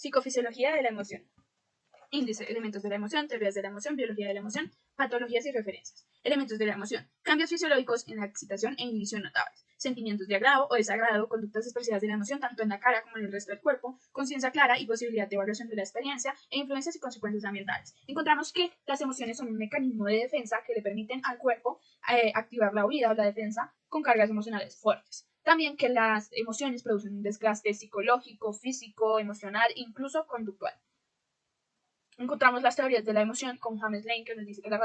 Psicofisiología de la emoción. Índice, elementos de la emoción, teorías de la emoción, biología de la emoción, patologías y referencias. Elementos de la emoción. Cambios fisiológicos en la excitación e inhibición notables. Sentimientos de agrado o desagrado, conductas expresivas de la emoción tanto en la cara como en el resto del cuerpo, conciencia clara y posibilidad de evaluación de la experiencia e influencias y consecuencias ambientales. Encontramos que las emociones son un mecanismo de defensa que le permiten al cuerpo activar la huida o la defensa con cargas emocionales fuertes. También que las emociones producen un desgaste psicológico, físico, emocional, incluso conductual. Encontramos las teorías de la emoción con James Lane, que nos dice que las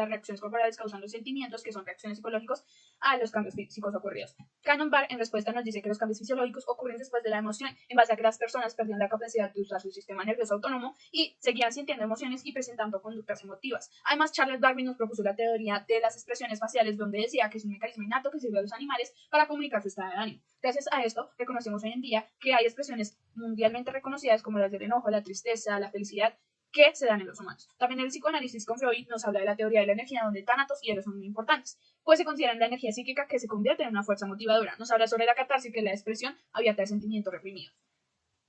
reacciones corporales causan los sentimientos, que son reacciones psicológicas, a los cambios físicos ocurridos. Cannon Barr, en respuesta, nos dice que los cambios fisiológicos ocurren después de la emoción, en base a que las personas perdían la capacidad de usar su sistema nervioso autónomo y seguían sintiendo emociones y presentando conductas emotivas. Además, Charles Darwin nos propuso la teoría de las expresiones faciales, donde decía que es un mecanismo innato que sirve a los animales para comunicar su estado de ánimo. Gracias a esto, reconocemos hoy en día que hay expresiones mundialmente reconocidas como las del enojo, la tristeza, la felicidad, que se dan en los humanos. También el psicoanálisis con Freud nos habla de la teoría de la energía, donde tánatos y eros son muy importantes, pues se consideran la energía psíquica que se convierte en una fuerza motivadora. Nos habla sobre la catarsis, que es la expresión abierta de sentimientos reprimidos.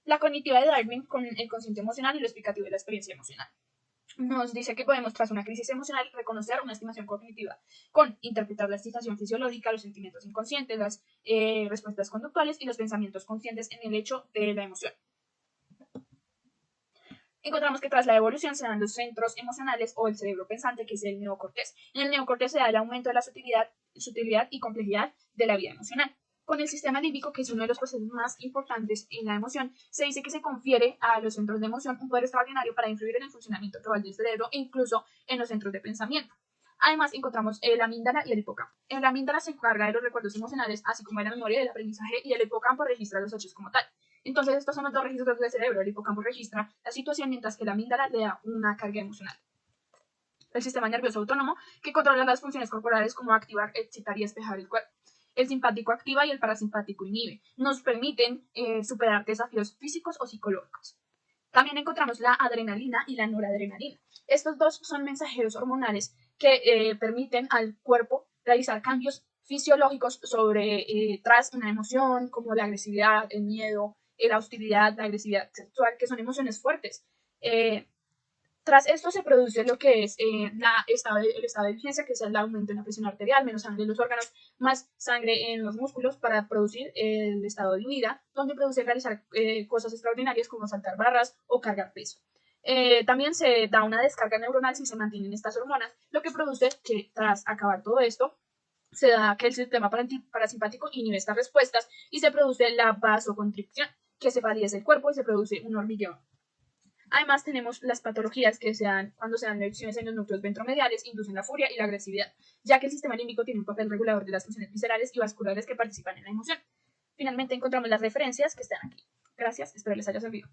La cognitiva de Darwin con el consciente emocional y lo explicativo de la experiencia emocional. Nos dice que podemos, tras una crisis emocional, reconocer una estimación cognitiva con interpretar la excitación fisiológica, los sentimientos inconscientes, las respuestas conductuales y los pensamientos conscientes en el hecho de la emoción. Encontramos que tras la evolución se dan los centros emocionales o el cerebro pensante, que es el neocortés. En el neocortés se da el aumento de la sutilidad y complejidad de la vida emocional. Con el sistema límbico, que es uno de los procesos más importantes en la emoción, se dice que se confiere a los centros de emoción un poder extraordinario para influir en el funcionamiento global del cerebro e incluso en los centros de pensamiento. Además, encontramos la amígdala y el hipocampo. En la amígdala se encarga de los recuerdos emocionales, así como de la memoria y del aprendizaje, y el hipocampo registra los hechos como tal. Entonces, estos son los dos registros del cerebro. El hipocampo registra la situación, mientras que la amígdala le da una carga emocional. El sistema nervioso autónomo, que controla las funciones corporales como activar, excitar y despejar el cuerpo. El simpático activa y el parasimpático inhibe. Nos permiten superar desafíos físicos o psicológicos. También encontramos la adrenalina y la noradrenalina. Estos dos son mensajeros hormonales que permiten al cuerpo realizar cambios fisiológicos tras una emoción, como la agresividad, el miedo, la hostilidad, la agresividad sexual, que son emociones fuertes. Tras esto se produce lo que es el estado de vigencia, que es el aumento en la presión arterial, menos sangre en los órganos, más sangre en los músculos para producir el estado de huida, donde produce realizar cosas extraordinarias como saltar barras o cargar peso. También se da una descarga neuronal si se mantienen estas hormonas, lo que produce que tras acabar todo esto, se da que el sistema parasimpático inhibe estas respuestas y se produce la vasoconstricción, que se palidece el cuerpo y se produce un hormigueo. Además, tenemos las patologías que se dan cuando se dan lesiones en los núcleos ventromediales, inducen la furia y la agresividad, ya que el sistema límbico tiene un papel regulador de las funciones viscerales y vasculares que participan en la emoción. Finalmente, encontramos las referencias que están aquí. Gracias, espero les haya servido.